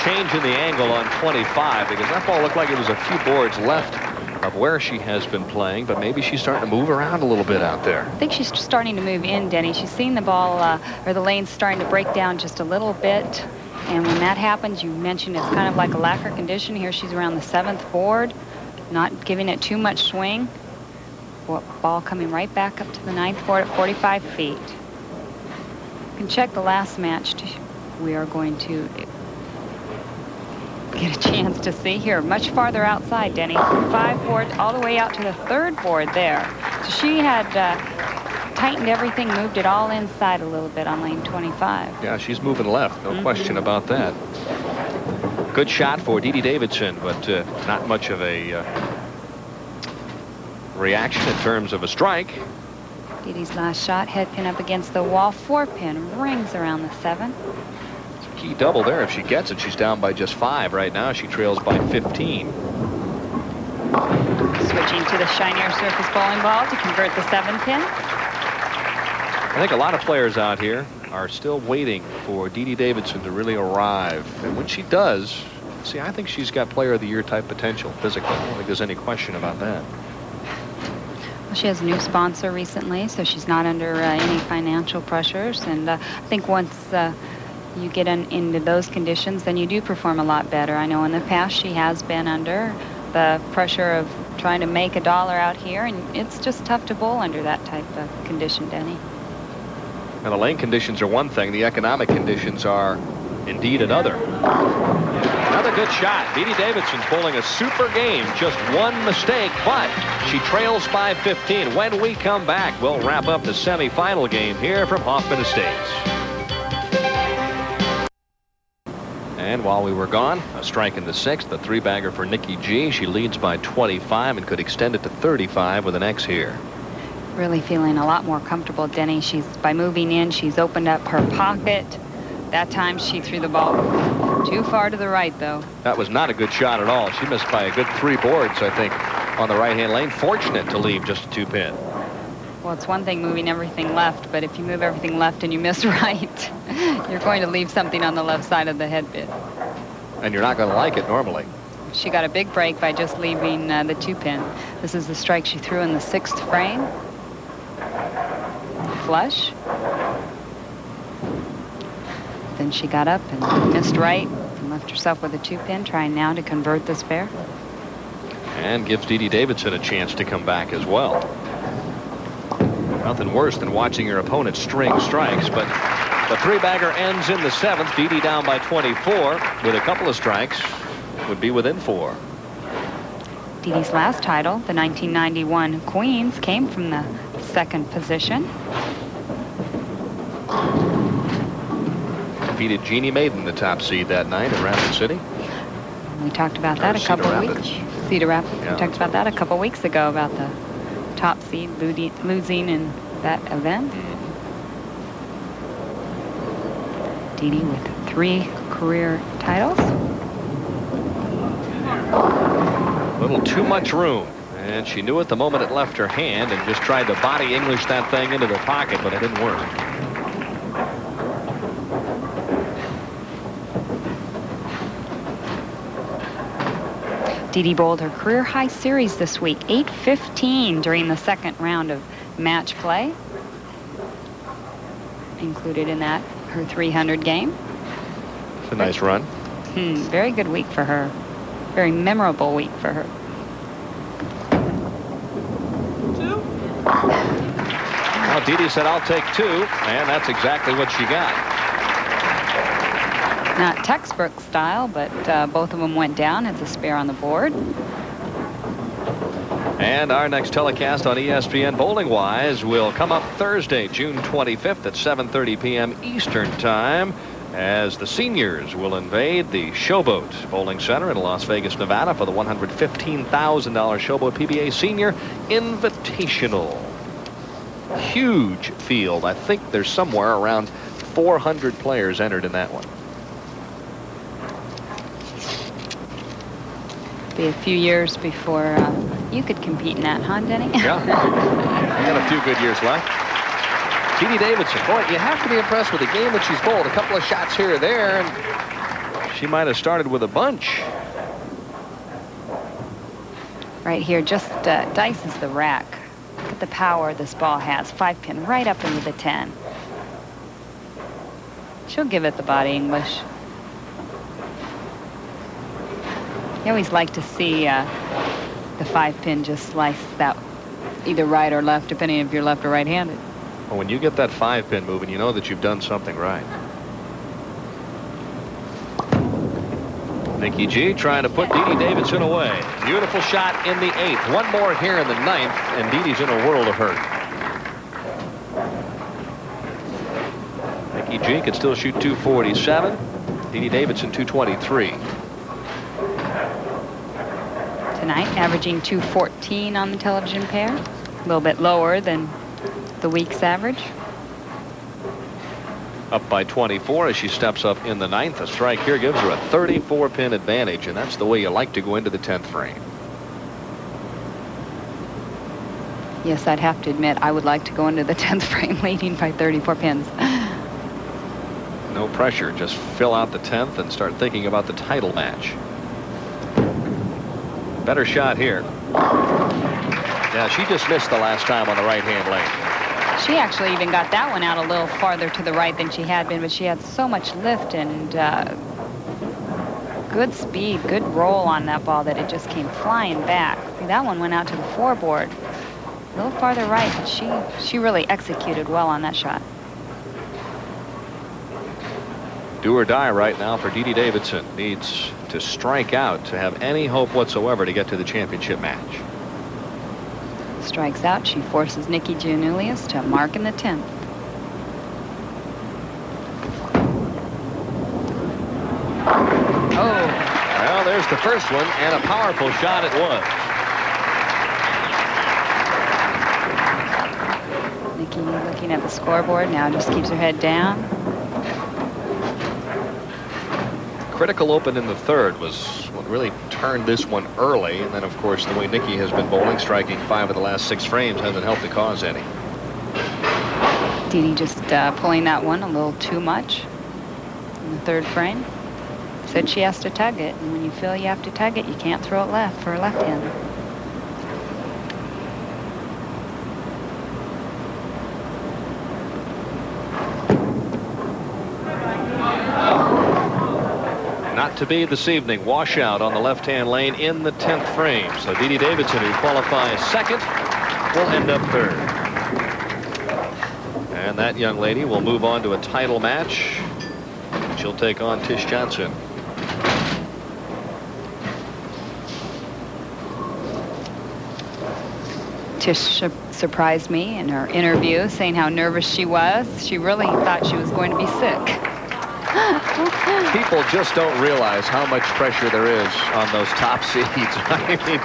change in the angle on 25, because that ball looked like it was a few boards left of where she has been playing, but maybe she's starting to move around a little bit out there. I think she's starting to move in, Denny. She's seen the ball or the lane starting to break down just a little bit. And when that happens, you mentioned it's kind of like a lacquer condition. Here she's around the 7th board, not giving it too much swing. Ball coming right back up to the 9th board at 45 feet. You can check the last match. We are going to get a chance to see here. Much farther outside, Denny. 5 board all the way out to the 3rd board there. So she had tightened everything, moved it all inside a little bit on lane 25. Yeah, she's moving left. No question about that. Good shot for Dede Davidson, but not much of a reaction in terms of a strike. Dede's last shot, head pin up against the wall, 4-pin, rings around the 7. Key double there. If she gets it, she's down by just 5 right now. She trails by 15. Switching to the shinier surface bowling ball to convert the 7-pin. I think a lot of players out here are still waiting for Dede Davidson to really arrive. And when she does, see, I think she's got player of the year type potential physically. I don't think there's any question about that. Well, she has a new sponsor recently, so she's not under any financial pressures. And I think once you get into those conditions, then you do perform a lot better. I know in the past she has been under the pressure of trying to make a dollar out here, and it's just tough to bowl under that type of condition, Denny. And the lane conditions are one thing. The economic conditions are indeed another. Another good shot. Dede Davidson pulling a super game. Just one mistake, but she trails by 15. When we come back, we'll wrap up the semifinal game here from Hoffman-Estates. And while we were gone, a strike in the 6th, the 3-bagger for Nikki G. She leads by 25 and could extend it to 35 with an X here. Really feeling a lot more comfortable, Denny. By moving in, she's opened up her pocket. That time she threw the ball too far to the right, though. That was not a good shot at all. She missed by a good 3 boards, I think, on the right-hand lane. Fortunate to leave just a 2-pin. Well, it's one thing moving everything left, but if you move everything left and you miss right, you're going to leave something on the left side of the head bit. And you're not going to like it normally. She got a big break by just leaving the 2-pin. This is the strike she threw in the 6th frame. Flush. Then she got up and missed right and left herself with a 2-pin, trying now to convert this pair. And gives Dede Davidson a chance to come back as well. Nothing worse than watching your opponent string strikes, but the 3-bagger ends in the 7th. Dede down by 24 with a couple of strikes, would be within 4. Dede's last title, the 1991 Queens, came from the 2nd position. Defeated Jeannie Maiden, the top seed that night in Rapid City. We talked about that a couple of weeks. Cedar Rapids. Yeah. We talked about that a couple of weeks ago about the top seed losing in that event. Dede with 3 career titles. A little too much room, and she knew it the moment it left her hand and just tried to body English that thing into the pocket, but it didn't work. Dede bowled her career high series this week, 8-15 during the 2nd round of match play. Included in that her 300 game. It's a nice run. Very good week for her. Very memorable week for her. 2. Well, Dede said, "I'll take 2," and that's exactly what she got. Not textbook style, but both of them went down as a spare on the board. And our next telecast on ESPN Bowling Wise will come up Thursday, June 25th at 7:30 p.m. Eastern Time, as the seniors will invade the Showboat Bowling Center in Las Vegas, Nevada for the $115,000 Showboat PBA Senior Invitational. Huge field. I think there's somewhere around 400 players entered in that one. Be a few years before you could compete in that, huh, Denny? Yeah. I got a few good years left. Dede Davidson, boy, you have to be impressed with the game that she's bowled. A couple of shots here or there, and She might have started with a bunch. Right here, just dices the rack. Look at the power this ball has. 5-pin right up into the 10. She'll give it the body English. You always like to see the 5-pin just slice that either right or left, depending if you're left or right-handed. Well, when you get that 5-pin moving, you know that you've done something right. Nikki G trying to put Dede Davidson away. Beautiful shot in the 8th. One more here in the 9th, and Dede's in a world of hurt. Nikki G could still shoot 247. Dede Davidson 223. Tonight, averaging 214 on the television pair. A little bit lower than the week's average. Up by 24 as she steps up in the 9th. A strike here gives her a 34-pin advantage, and that's the way you like to go into the 10th frame. Yes, I'd have to admit I would like to go into the 10th frame leading by 34 pins. No pressure. Just fill out the 10th and start thinking about the title match. Better shot here. Yeah, she just missed the last time on the right-hand lane. She actually even got that one out a little farther to the right than she had been, but she had so much lift and good speed, good roll on that ball that it just came flying back. That one went out to the 4-board. A little farther right, but she really executed well on that shot. Do or die right now for Dede Davidson. Needs to strike out to have any hope whatsoever to get to the championship match. Strikes out, she forces Nikki Gianulias to mark in the 10th. Oh. Well, there's the first one, and a powerful shot it was. Nikki looking at the scoreboard now, just keeps her head down. Critical open in the 3rd was what really turned this one early, and then of course the way Nikki has been bowling, striking 5 of the last 6 frames hasn't helped the cause any. Dede just pulling that one a little too much in the 3rd frame. Said she has to tug it, and when you feel you have to tug it, you can't throw it left for a left-hander. Not to be this evening. Washout on the left-hand lane in the 10th frame. So Dede Davidson, who qualifies 2nd, will end up 3rd. And that young lady will move on to a title match. She'll take on Tish Johnson. Tish surprised me in her interview, saying how nervous she was. She really thought she was going to be sick. People just don't realize how much pressure there is on those top seeds. I mean,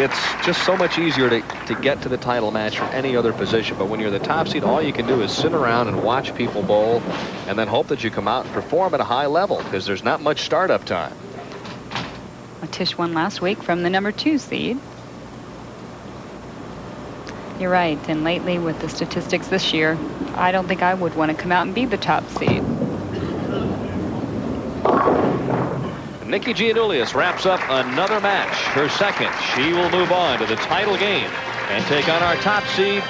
it's just so much easier to get to the title match from any other position. But when you're the top seed, all you can do is sit around and watch people bowl and then hope that you come out and perform at a high level, because there's not much startup time. Well, Tish won last week from the number 2 seed. You're right, and lately with the statistics this year, I don't think I would want to come out and be the top seed. Nikki Gianulias wraps up another match, her 2nd. She will move on to the title game and take on our top seed.